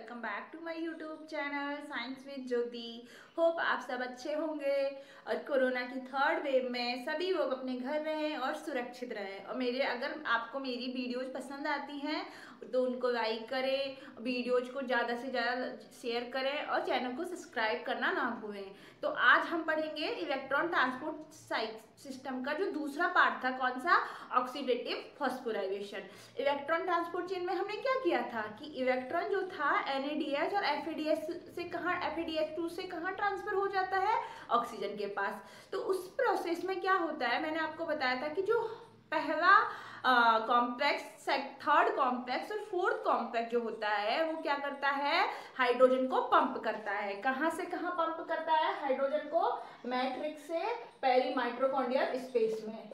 Welcome back to my YouTube channel science with Jyoti. Hope आप सब अच्छे होंगे और कोरोना की थर्ड वेव में सभी लोग अपने घर रहें और सुरक्षित रहें। और अगर आपको मेरी वीडियोज पसंद आती हैं तो उनको लाइक करें, वीडियोज को ज़्यादा से ज़्यादा शेयर करें और चैनल को सब्सक्राइब करना ना भूलें। तो आज हम पढ़ेंगे इलेक्ट्रॉन ट्रांसपोर्ट सिस्टम का जो दूसरा पार्ट था, कौन सा, oxidative phosphorylation. Electron transport chain में हमने क्या किया था कि इलेक्ट्रॉन जो था NADH और FADH से कहाँ, FADH2 से कहाँ ट्रांसफर हो जाता है, ऑक्सीजन के पास। तो उस प्रोसेस में क्या होता है, मैंने आपको बताया था कि जो पहला कॉम्प्लेक्स, थर्ड कॉम्प्लेक्स और फोर्थ कॉम्प्लेक्स जो होता है वो क्या करता है, हाइड्रोजन को पंप करता है। कहाँ से कहाँ पंप करता है हाइड्रोजन को, मैट्रिक्स से पेरी माइटोकॉन्ड्रियल स्पेस में।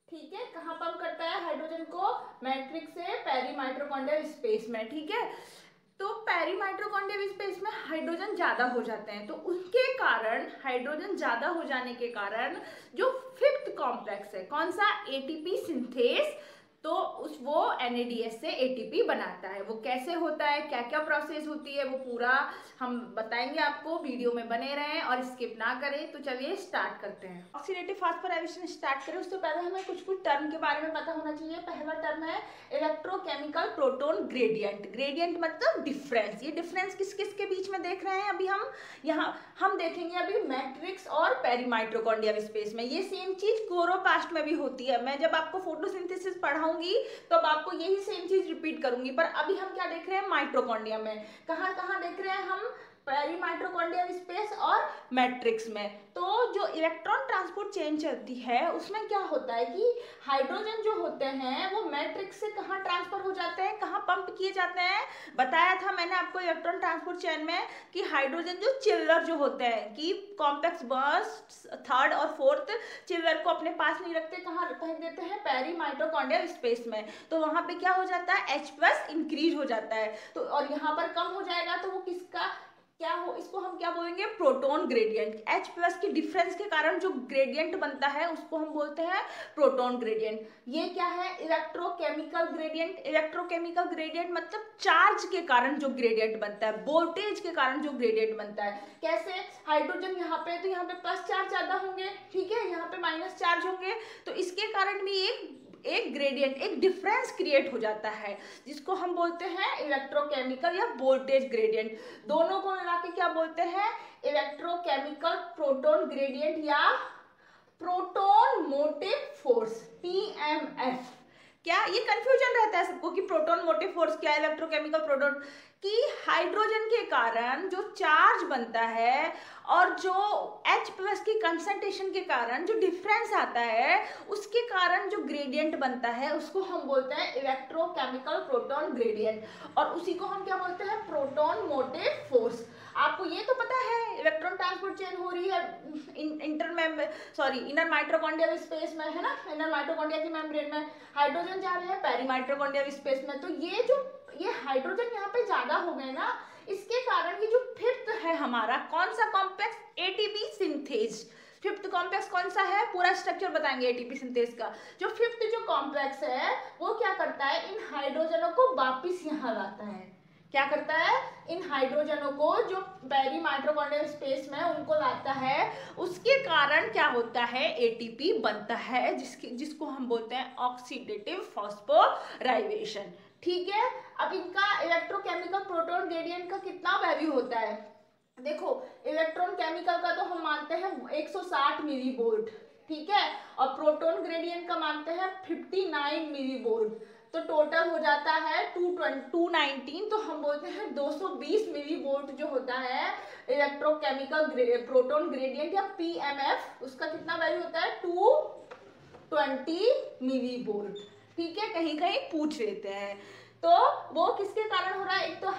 ठीक है, कहाँ पंप करता है हाइड्रोजन को, मैट्रिक्स से पेरी माइटोकॉन्ड्रियल स्पेस में। ठीक है, तो पेरी माइटोकॉन्ड्रियल स्पेस में हाइड्रोजन ज्यादा हो जाते हैं, तो उनके कारण, हाइड्रोजन ज्यादा हो जाने के कारण जो फिफ्थ कॉम्प्लेक्स है, कौन सा, ATP सिंथेस, तो वो NADH से ATP बनाता है। वो कैसे होता है, क्या क्या प्रोसेस होती है, वो पूरा हम बताएंगे आपको, वीडियो में बने रहें और स्किप ना करें। तो चलिए स्टार्ट करते हैं। ऑक्सीडेटिव फॉस्फोराइलेशन स्टार्ट करें उससे पहले हमें कुछ टर्म के बारे में पता होना चाहिए। पहला टर्म है इलेक्ट्रोकेमिकल प्रोटोन ग्रेडियंट। ग्रेडियंट मतलब डिफरेंस। ये डिफरेंस किस किस के बीच में देख रहे हैं अभी हम देखेंगे अभी मैट्रिक्स और पेरी माइटोकॉन्ड्रियल स्पेस में। ये सेम चीज क्लोरोप्लास्ट में भी होती है। मैं जब आपको फोटोसिंथेसिस पढ़ाऊंगी तो अब आपको यही सेम चीज रिपीट करूंगी, पर अभी हम क्या देख रहे हैं, माइटोकॉन्ड्रिया में। कहाँ कहाँ देख रहे हैं हम, पेरी माइटोकॉन्ड्रियल स्पेस और मैट्रिक्स में। तो जो इलेक्ट्रॉन ट्रांसपोर्ट चेन चलती है उसमें क्या होता है कि हाइड्रोजन जो होते हैं वो मैट्रिक्स से कहाँ ट्रांसफर हो जाते हैं, कहाँ पंप किए जाते हैं। बताया था मैंने आपको इलेक्ट्रॉन ट्रांसपोर्ट चेन में कि हाइड्रोजन जो चिल्लर जो होते हैं कि कॉम्प्लेक्स बॉन्ड्स थर्ड और फोर्थ चिल्लर को अपने पास नहीं रखते, कहाँ फेंक देते हैं, पेरी माइटोकॉन्ड्रियल स्पेस में। तो वहां पे क्या हो जाता है, H+ इंक्रीज हो जाता है। तो और यहाँ पर कम हो जाएगा तो वो किसका क्या हो, इसको हम क्या बोलेंगे, प्रोटॉन ग्रेडियंट। H+ की डिफरेंस के कारण जो ग्रेडियंट बनता है उसको हम बोलते हैं प्रोटॉन ग्रेडियंट। ये क्या है, इलेक्ट्रोकेमिकल ग्रेडियंट। इलेक्ट्रोकेमिकल ग्रेडियंट मतलब चार्ज के कारण जो ग्रेडियंट बनता है, वोल्टेज के कारण जो ग्रेडियंट बनता है। कैसे, हाइड्रोजन यहाँ पे, तो यहाँ पे प्लस चार्ज ज्यादा होंगे, ठीक है, यहाँ पे माइनस चार्ज होंगे, तो इसके कारण भी एक ग्रेडियंट, एक डिफरेंस क्रिएट हो जाता है जिसको हम बोलते हैं इलेक्ट्रोकेमिकल या वोल्टेज ग्रेडियंट। दोनों को मिला के क्या बोलते हैं, इलेक्ट्रोकेमिकल प्रोटॉन ग्रेडियंट या प्रोटॉन मोटिव फोर्स, PMF। क्या ये कंफ्यूजन रहता है सबको कि प्रोटॉन मोटिव फोर्स क्या है, इलेक्ट्रोकेमिकल प्रोटॉन, कि हाइड्रोजन के कारण जो चार्ज बनता है और जो H+ की कंसंट्रेशन के कारण जो डिफरेंस आता है उसके कारण जो ग्रेडियंट बनता है उसको हम बोलते हैं इलेक्ट्रोकेमिकल प्रोटॉन ग्रेडियंट, और उसी को हम क्या बोलते हैं, प्रोटॉन मोटिव फोर्स। आपको ये तो पता है इलेक्ट्रॉन ट्रांसपोर्ट चेन हो रही है इनर माइटोकॉन्ड्रियल स्पेस में, है ना, इनर माइटोकॉन्ड्रिया की मेम्ब्रेन में हाइड्रोजन जा रहे हैं पेरी माइटोकॉन्ड्रियल स्पेस में। तो ये हाइड्रोजन यहाँ पे ज्यादा हो गए ना, इसके कारण ये जो फिफ्थ है हमारा, कौन सा complex, ATP synthase. Fifth complex कौन सा है, पूरा स्ट्रक्चर बताएंगे ATP सिंथेज का। जो फिफ्थ जो कॉम्प्लेक्स है वो क्या करता है, इन हाइड्रोजनों को वापिस यहाँ लाता है। क्या करता है, इन हाइड्रोजनों को जो पेरी माइटोकॉन्ड्रियल स्पेस में उनको लाता है, उसके कारण क्या होता है, ATP बनता है, जिसको हम बोलते हैं ऑक्सीडेटिव फॉस्फोराइलेशन। ठीक है, अब इनका इलेक्ट्रोकेमिकल प्रोटॉन ग्रेडियंट का कितना वैल्यू होता है, देखो, इलेक्ट्रॉन केमिकल का तो हम मानते हैं 160 मिली वोल्ट, ठीक है, और प्रोटॉन ग्रेडियंट का मानते हैं 59 मिली वोल्ट, तो टोटल हो जाता है 219, तो हम बोलते हैं 220 मिली वोल्ट जो होता है इलेक्ट्रोकेमिकल प्रोटॉन ग्रेडियंट या PMF, उसका कितना वैल्यू होता है, 220 मिली वोल्ट। ठीक है, कहीं कहीं पूछ लेते हैं। तो वो किसके कारण हो रहा है, एक तो H+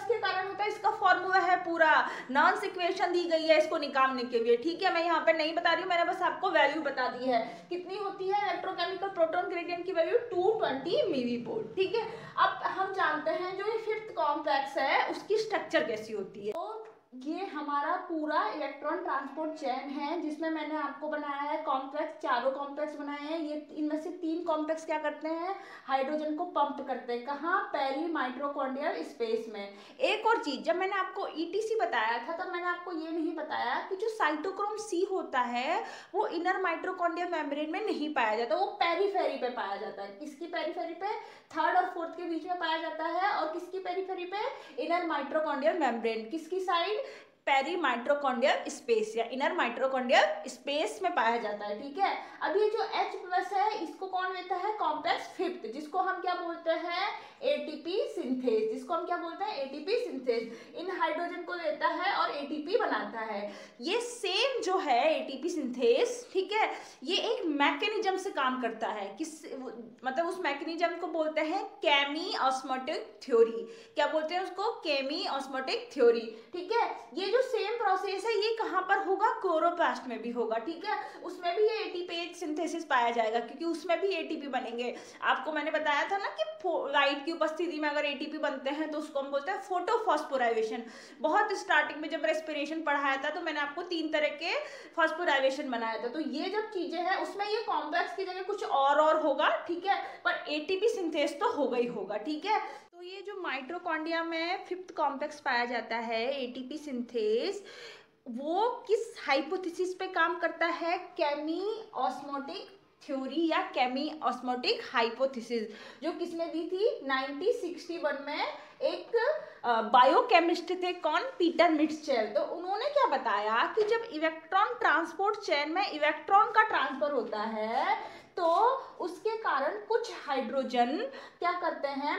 के कारण होता है, इसका फॉर्मूला है पूरा, नॉन्स इक्वेशन दी गई है इसको निकालने के लिए। ठीक है, मैं यहाँ पे नहीं बता रही हूँ, मैंने बस आपको वैल्यू बता दी है। कितनी होती है इलेक्ट्रोकेमिकल प्रोटॉन ग्रेडियंट की वैल्यू, 220 मिली वोल्ट। ठीक है, अब हम जानते हैं जो ये फिफ्थ कॉम्प्लेक्स है उसकी स्ट्रक्चर कैसी होती है। तो ये हमारा पूरा इलेक्ट्रॉन ट्रांसपोर्ट चेन है, जिसमें मैंने आपको बनाया है कॉम्प्लेक्स, चारों कॉम्प्लेक्स बनाए हैं। ये इनमें से 3 कॉम्प्लेक्स क्या करते हैं, हाइड्रोजन को पंप करते हैं। कहाँ, पेरी माइटोकॉन्ड्रियल स्पेस में। एक और चीज, जब मैंने आपको ईटीसी बताया था तब मैंने आपको ये नहीं बताया कि जो साइटोक्रोम सी होता है वो इनर माइटोकॉन्ड्रियल मेम्ब्रेन में नहीं पाया जाता, वो पेरीफेरी पे पाया जाता है। किसकी पेरीफेरी पे, 3rd और 4th के बीच में पाया जाता है। और किसकी पेरीफेरी पे, इनर माइटोकॉन्ड्रियल मेम्ब्रेन। किसकी साइड, पेरी माइट्रोकॉन्ड्रियल स्पेस या इनर माइट्रोकॉन्ड्रियल स्पेस में पाया जाता है। ठीक है, अब ये जो H+ है इसको कौन लेता है, कॉम्प्लेक्स 5th, जिसको हम क्या बोलते हैं, एटीपी सिंथेज, जिसको हम क्या बोलते हैं, एटीपी सिंथेज। इन हाइड्रोजन को लेता है और एटीपी बनाता है। ये सेम जो है एटीपी सिंथेज, ठीक है, ये एक मैकेनिज्म से काम करता है। किस, मतलब उस मैकेनिज्म को बोलते हैं केमी ऑस्मोटिक थ्योरी। क्या बोलते हैं उसको, केमी ऑस्मोटिक थ्योरी। ठीक है, ये जो सेम प्रोसेस है ये कहाँ पर होगा, क्लोरोप्लास्ट में भी होगा। ठीक है, उसमें भी ये एटीपी सिंथेसिस पाया जाएगा, क्योंकि उसमें भी एटीपी बनेंगे। आपको मैंने बताया था ना कि लाइट की उपस्थिति में अगर एटीपी बनते हैं तो उसको हम बोलते हैं फोटोफॉस्फोराइलेशन। बहुत स्टार्टिंग में जब रेस्पिरेशन पढ़ाया था तो मैंने आपको 3 तरह के फॉस्फोराइलेशन बनाया था। तो ये जब चीजें हैं उसमें ये कॉम्प्लेक्स की जगह कुछ और होगा। ठीक है, पर एटीपी सिंथेस तो होगा ही होगा। ठीक है, तो ये जो माइटोकॉन्ड्रिया में 5th कॉम्प्लेक्स पाया जाता है एटीपी सिंथेस, वो किस हाइपोथेसिस पे काम करता है, केमी ऑस्मोटिक थ्योरी या केमी ऑस्मोटिक हाइपोथेसिस, जो किसने दी थी 1961 में। एक बायोकेमिस्ट थे, कौन, पीटर मिट्जेल। तो उन्होंने क्या बताया कि जब इलेक्ट्रॉन ट्रांसपोर्ट चेन में इलेक्ट्रॉन का ट्रांसफर होता है तो उसके कारण कुछ हाइड्रोजन क्या करते हैं,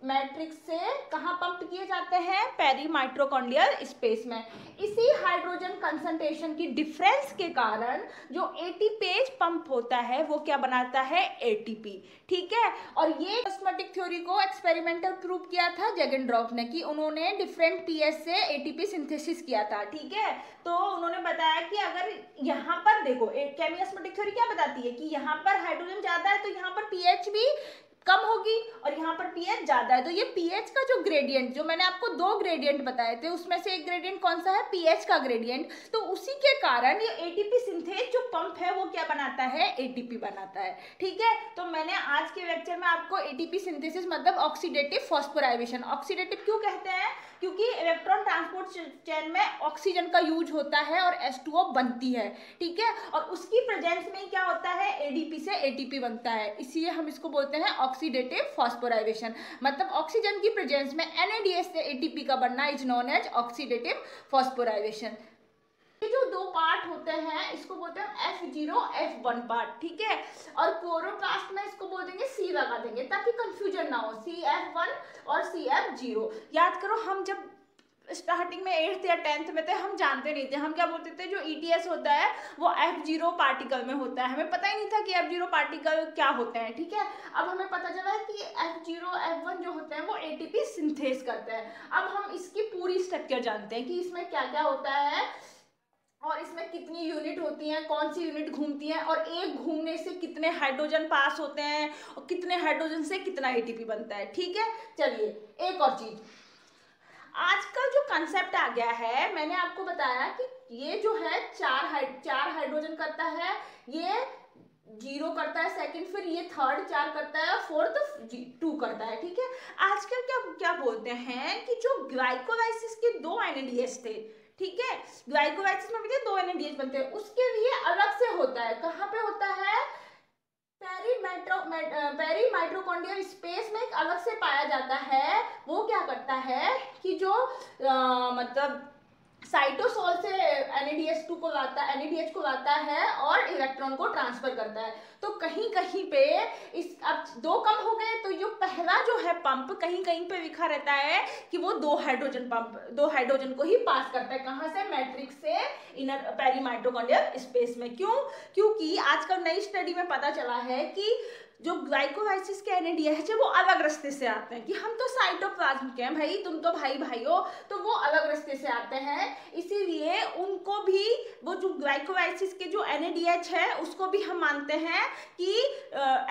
मैट्रिक्स से कहाँ पंप किए जाते हैं, पेरी माइट्रोकॉन्ड्रियल स्पेस में। इसी हाइड्रोजन कंसंट्रेशन की डिफरेंस के कारण जो एटीपेज पंप होता है वो क्या बनाता है, एटीपी। ठीक है, और ये ऑस्मोटिक थ्योरी को एक्सपेरिमेंटल प्रूव किया था जैगेनड्रॉफ ने, कि उन्होंने डिफरेंट पीएच से एटीपी सिंथेसिस किया था। ठीक है, तो उन्होंने बताया कि अगर यहाँ पर देखो, केमी ऑस्मोटिक थ्योरी क्या बताती है कि यहाँ पर हाइड्रोजन ज्यादा है तो यहाँ पर पीएच भी कम होगी, और यहाँ पर पीएच ज्यादा है तो ये पीएच का जो ग्रेडियंट, जो मैंने आपको 2 ग्रेडियंट बताए थे उसमें से एक ग्रेडियंट कौन सा है, पीएच का ग्रेडियंट। तो उसी के कारण ये एटीपी सिंथेज जो पंप है वो क्या बनाता है, एटीपी बनाता है। ठीक है, तो मैंने आज के लेक्चर में आपको एटीपी सिंथेसिस मतलब ऑक्सीडेटिव फॉस्फोराइलेशन, ऑक्सीडेटिव क्यों कहते हैं, क्योंकि इलेक्ट्रॉन ट्रांसपोर्ट चेन में ऑक्सीजन का यूज होता है और H2O बनती है। ठीक है, और उसकी प्रेजेंस में क्या होता है, एडीपी से एटीपी बनता है, इसलिए हम इसको बोलते हैं ऑक्सीडेटिव फॉस्फोराइलेशन। मतलब ऑक्सीजन की प्रेजेंस में NADH से एटीपी का बनना is known as oxidative phosphorylation. ये जो 2 पार्ट होते हैं इसको बोलते हैं F0 F1 पार्ट। ठीक है, और क्लोरोप्लास्ट में इसको बोल देंगे C लगा देंगे ताकि कंफ्यूजन ना हो, CF1 और CF0। याद करो, हम जब स्टार्टिंग में 8th या 10th में थे हम जानते नहीं थे, हम क्या बोलते थे, जो ETS होता है वो F0 पार्टिकल में होता है, हमें पता ही नहीं था कि F0 पार्टिकल क्या होते हैं। ठीक है, अब हमें पता चला है कि F0 F1 जो होते हैं वो एटीपी सिंथेस करते हैं। अब हम इसकी पूरी स्ट्रक्चर जानते हैं कि इसमें क्या क्या होता है और इसमें कितनी यूनिट होती हैं, कौन सी यूनिट घूमती है, और एक घूमने से कितने हाइड्रोजन पास होते हैं और कितने हाइड्रोजन से कितना एटीपी बनता है। ठीक है, चलिए एक और चीज, आजकल जो कंसेप्ट आ गया है, मैंने आपको बताया कि ये जो है 4 हाइड्रोजन करता है, ये 0 करता है सेकंड, फिर ये 3rd 4 करता है, 4th 2 करता है। ठीक है, आजकल क्या क्या बोलते हैं कि जो ग्लाइकोलाइसिस के 2 NADH थे, ठीक है, ग्लाइकोलाइसिस में भी 2 NADH बनते हैं, उसके लिए अलग से होता है। कहाँ पे होता है, पेरी माइट्रोकॉन्ड्रियल स्पेस में एक अलग से पाया जाता है। वो क्या करता है कि जो मतलब साइटोसोल से NADH2 को लाता है, NADH को लाता है और इलेक्ट्रॉन को ट्रांसफर करता है। तो कहीं कहीं पे इस, अब 2 कम हो गए तो जो पहला जो है पंप कहीं कहीं पे लिखा रहता है कि वो 2 हाइड्रोजन पंप, 2 हाइड्रोजन को ही पास करता है। कहाँ से, मैट्रिक्स से इनर पेरी माइटोकॉन्ड्रियल स्पेस में। क्यों, क्योंकि आजकल नई स्टडी में पता चला है कि जो ग्लाइकोलाइसिस के NADH है वो अलग रास्ते से आते हैं, कि हम तो साइटोप्लाज्म के हैं भाई, तुम तो भाई भाई हो, तो वो अलग रास्ते से आते हैं, इसीलिए उनको भी वो जो ग्लाइकोलाइसिस के जो NADH है उसको भी हम मानते हैं कि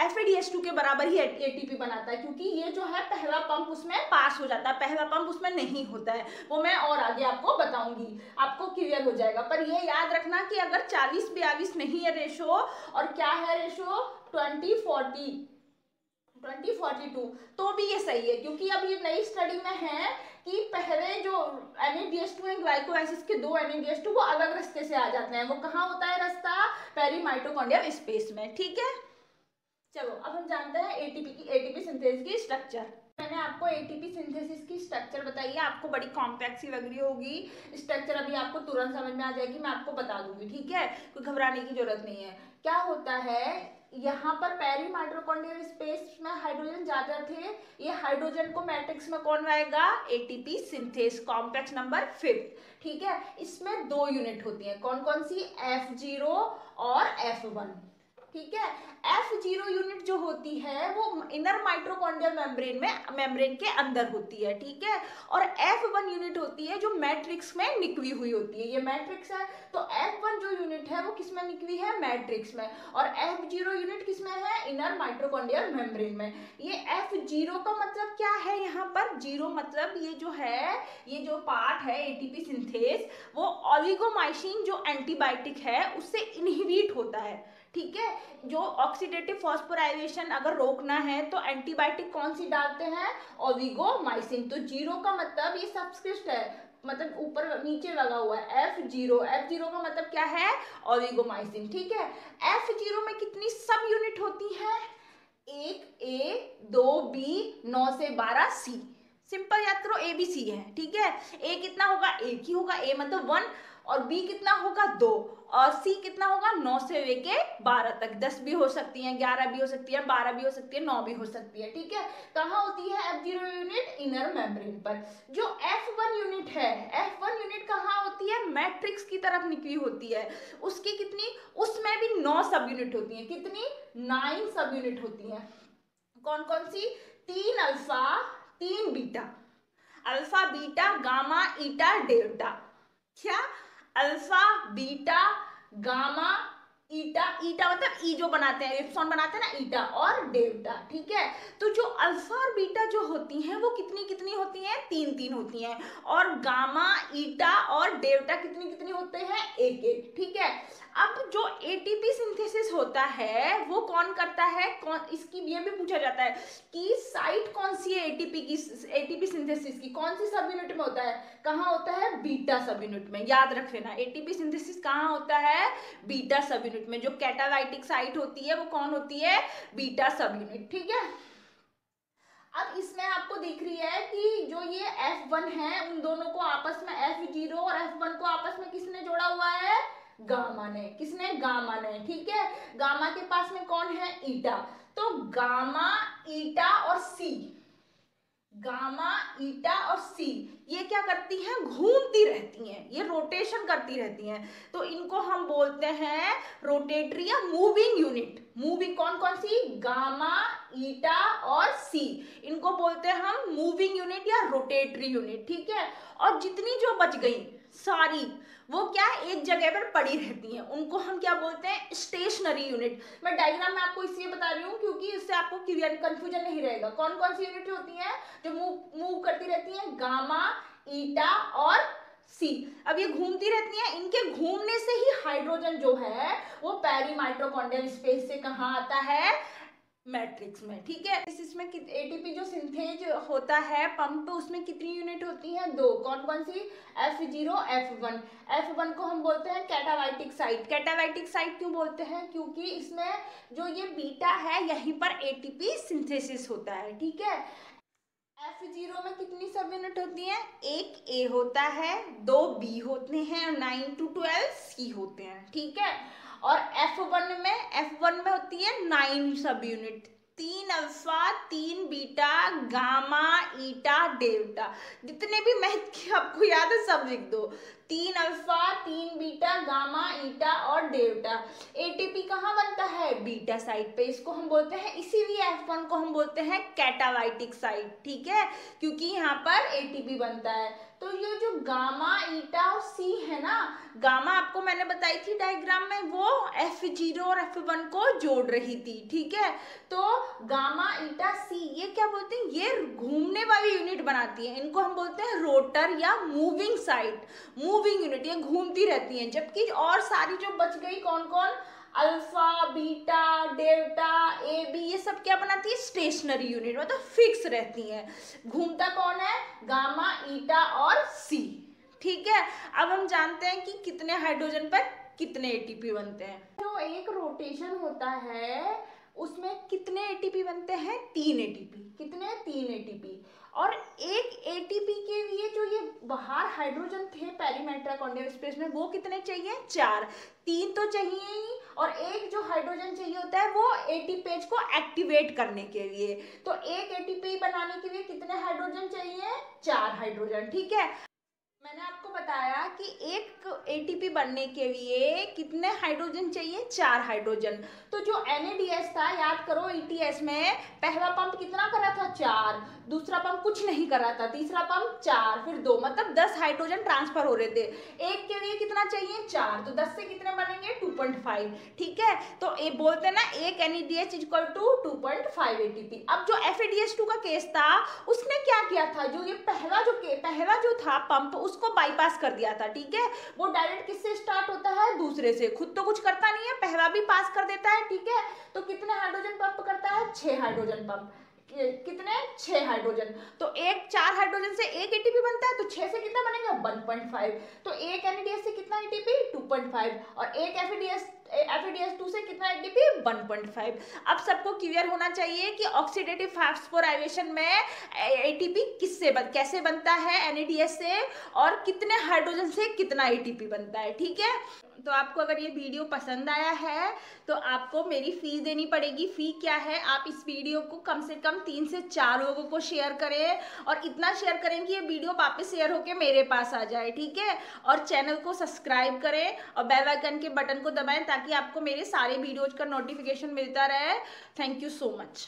FADH2 के बराबर ही ATP बनाता है, क्योंकि ये जो है पहला पंप उसमें पास हो जाता है, पहला पंप उसमें नहीं होता है, वो मैं और आगे आपको बताऊंगी, आपको क्लियर हो जाएगा। पर ये याद रखना कि अगर 40-42 नहीं है रेशो, और क्या है रेशो 20-42, तो भी ये सही है, क्योंकि अब ये नई स्टडी में है कि पहले जो NADH2 है ग्लाइकोलाइसिस के दो NADH2 वो अलग रास्ते से आ जाते हैं। वो कहाँ होता है रास्ता? पेरीमाइटोकॉन्ड्रियल स्पेस में। ठीक है, चलो अब हम जानते हैं एटीपी सिंथेसिस की स्ट्रक्चर। मैंने आपको एटीपी सिंथेसिस की स्ट्रक्चर बताई है, आपको बड़ी कॉम्प्लेक्स ही लग रही होगी स्ट्रक्चर, अभी आपको तुरंत समझ में आ जाएगी, मैं आपको बता दूंगी। ठीक है, कोई घबराने की जरूरत नहीं है। क्या होता है, यहाँ पर पेरीमाइटोकॉन्ड्रियल स्पेस में हाइड्रोजन ज्यादा थे, ये हाइड्रोजन को मैट्रिक्स में कौन लाएगा? ATP synthase, complex number 5। ठीक है, इसमें दो यूनिट होती है, कौन कौन सी? F0 और F1। ठीक है, F0 यूनिट जो होती है वो इनर माइटोकॉन्ड्रियल मेम्ब्रेन के अंदर होती है। ठीक है, और F1 यूनिट होती है जो मैट्रिक्स में निकली हुई होती है। ये मैट्रिक्स है, तो F1 जो यूनिट है वो किसमें निकली है? मैट्रिक्स में। और F0 यूनिट किसमें है? इनर माइटोकॉन्ड्रियल मेम्ब्रेन में। ये F0 का मतलब क्या है? यहाँ पर जीरो मतलब ये जो है, ये जो पार्ट है एटीपी सिंथेस, वो ओलिगोमाइसिन जो एंटीबायोटिक है उससे इनहिबिट होता है। ठीक है, जो ऑक्सीडेटिव फॉस्फोराइलेशन अगर रोकना है तो एंटीबायोटिक कौन सी डालते हैं? ओलिगोमाइसिन। तो जीरो का मतलब ये सबस्क्रिप्ट है, मतलब ऊपर नीचे लगा हुआ है F0। F0 का मतलब क्या है? ओलिगोमाइसिन। ठीक है, F0 में कितनी सब यूनिट होती है? 1A, 2B, 9 से 12 C। सिंपल याद करो, ABC है। ठीक है, A कितना होगा? एक ही होगा, A मतलब 1, और B कितना होगा? 2, और C कितना होगा? 9 से लेके 12 तक। 10 भी हो सकती है, 11 भी हो सकती है, 12 भी हो सकती है, 9 भी हो सकती है। ठीक है, कहाँ होती है F0 यूनिट? इनर मेम्ब्रेन पर। जो F1 यूनिट है, F1 यूनिट कहाँ होती है? मैट्रिक्स की तरफ निकली होती है। उसकी कितनी? उसमें भी 9 सब यूनिट होती है। कितनी? 9 सब यूनिट होती है। कौन कौन सी? 3 alpha, 3 beta, alpha beta gamma eta delta. क्या? Alpha beta gamma eta, eta मतलब ई जो बनाते हैं, एप्सॉन बनाते हैं ना, ईटा, और डेल्टा। ठीक है, तो जो अल्फा और बीटा जो होती हैं वो कितनी कितनी होती हैं? 3-3 होती हैं, और गामा ईटा और डेल्टा कितनी कितनी होते हैं? 1-1। ठीक है, अब जो एटीपी सिंथेसिस होता है वो कौन करता है? कौन, इसकी ये भी पूछा जाता है कि साइट कौन सी है एटीपी सिंथेसिस की, कौन सी सब यूनिट में होता है? कहाँ होता है? बीटा सब यूनिट में। याद रख लेना, एटीपी सिंथेसिस कहाँ होता है? बीटा सब यूनिट में। जो कैटालाइटिक साइट होती है वो कौन होती है? बीटा सब यूनिट। ठीक है, अब इसमें आपको दिख रही है कि जो ये F1 है उन दोनों को आपस में, F0 और F1 को आपस में किसने जोड़ा हुआ है? गामा ने। किसने? गामा ने। ठीक है, गामा के पास में कौन है? ईटा। तो गामा, ईटा और सी, गामा ईटा और सी ये क्या करती हैं? घूमती रहती हैं, ये रोटेशन करती रहती हैं, तो इनको हम बोलते हैं रोटेटरी या मूविंग यूनिट। मूविंग कौन कौन सी? गामा, ईटा और सी, इनको बोलते हैं हम मूविंग यूनिट या रोटेटरी यूनिट। ठीक है, और जितनी जो बच गई सारी वो क्या? एक जगह पर पड़ी रहती हैं, उनको हम क्या बोलते हैं? Stationery unit. मैं डायग्राम में आपको इसलिए बता रही हूँ क्योंकि इससे आपको क्लियर कंफ्यूजन नहीं रहेगा। कौन कौन सी यूनिट होती हैं जो मूव करती रहती हैं? गामा, ईटा और सी। अब ये घूमती रहती हैं, इनके घूमने से ही हाइड्रोजन जो है वो पेरीमाइटोकॉन्ड्रियल स्पेस से कहाँ आता है? मैट्रिक्स में। ठीक है, इसमें एटीपी जो सिंथेज होता है पंप, उसमें कितनी यूनिट होती हैं? 2। कौन कौन सी? F0, F1। F1 को हम बोलते हैं कैटालाइटिक साइट। कैटालाइटिक साइट क्यों बोलते हैं? क्योंकि इसमें जो ये बीटा है यहीं पर एटीपी सिंथेसिस होता है। ठीक है, F0 में कितनी सब यूनिट होती हैं? 1 A होता है, 2 B होते हैं, 9 to 12 C होते हैं। ठीक है, और F1 में होती है 9 सब unit, 3 alpha, 3 beta, gamma, eta, delta. जितने भी मैथ के आपको याद है सब लिख दो। 3 अल्फा, 3 बीटा, गामा, ईटा और डेल्टा। एटीपी कहाँ बनता है? बीटा साइड पे। इसको हम बोलते हैं, इसीलिए F1 को हम बोलते हैं कैटालाइटिक साइट, ठीक है, क्योंकि यहाँ पर एटीपी बनता है। तो ये जो गामा, ईटा और सी है ना, गामा आपको मैंने बताई थी डायग्राम में, वो F0 और F1 को जोड़ रही थी, ठीक है। तो गामा, ईटा, सी ये क्या बोलते हैं? ये घूमने वाली यूनिट बनाती है। इनको हम बोलते हैं रोटर या मूविंग साइट, मूविंग यूनिट, ये घूमती रहती हैं। जबकि और सारी जो बच गई कौन कौन, alpha, beta, delta, A B, ये सब क्या बनाती है? स्टेशनरी यूनिट, मतलब फिक्स रहती हैं। घूमता कौन है? गामा, ईटा और सी, ठीक है। अब हम जानते हैं कि कितने हाइड्रोजन पर कितने एटीपी बनते हैं। जो एक रोटेशन होता है उसमें कितने एटीपी बनते हैं? 3 एटीपी। कितने? 3 एटीपी। और एक एटीपी के लिए जो ये बाहर हाइड्रोजन थे पेरीमेट्रा कॉन्डेव स्पेस में, वो कितने चाहिए? 4। 3 तो चाहिए ही, और एक जो हाइड्रोजन चाहिए होता है वो एटीपेज को एक्टिवेट करने के लिए। तो एक एटीपी बनाने के लिए कितने हाइड्रोजन चाहिए? 4 हाइड्रोजन, ठीक है। मैंने आपको बताया कि एक एटीपी बनने के लिए कितने हाइड्रोजन चाहिए? 4 हाइड्रोजन। तो जो NADH था, याद करो, ETS में पहला पंप कितना करा था? 4, दूसरा पंप कुछ नहीं करा था, तीसरा पंप 4, फिर 2, मतलब 10 हाइड्रोजन ट्रांसफर हो रहे थे। एक के लिए कितना चाहिए? 4, तो 10 से कितने बनेंगे? 2.5, ठीक है। तो ये बोलते हैं ना, एक NADH इक्वल टू 2.5 एटीपी। अब जो FADH2 का केस था, उसने क्या किया था? जो ये पहला जो था पंप, उसको बाईपास कर दिया था, ठीक है। वो डायरेक्ट किससे स्टार्ट होता है? दूसरे से। खुद तो कुछ करता नहीं है, पहला भी पास कर देता है, ठीक है। तो कितने हाइड्रोजन पंप करता है? 6 हाइड्रोजन पंप। कितने? 6 हाइड्रोजन। तो 4 हाइड्रोजन से एक एटीपी बनता है, तो 6 से कितना बनेगा? 1.5। तो एक NADH से कितना एटीपी? 2.5, और एक FADH2 से कितना एटीपी? 1.5। अब सबको क्लियर होना चाहिए कि ऑक्सीडेटिव फास्फोराइलेशन में एटीपी कैसे बनता है, NADH से, और कितने हाइड्रोजन से कितना एटीपी बनता है, ठीक है। तो आपको अगर ये वीडियो पसंद आया है तो आपको मेरी फीस देनी पड़ेगी। फी क्या है? आप इस वीडियो को कम से कम 3 से 4 लोगों को शेयर करें, और इतना शेयर करें कि ये वीडियो वापस शेयर होके मेरे पास आ जाए, ठीक है। और चैनल को सब्सक्राइब करें और बेल आइकन के बटन को दबाएं, ताकि आपको मेरे सारे वीडियोज का नोटिफिकेशन मिलता रहे। Thank you so much.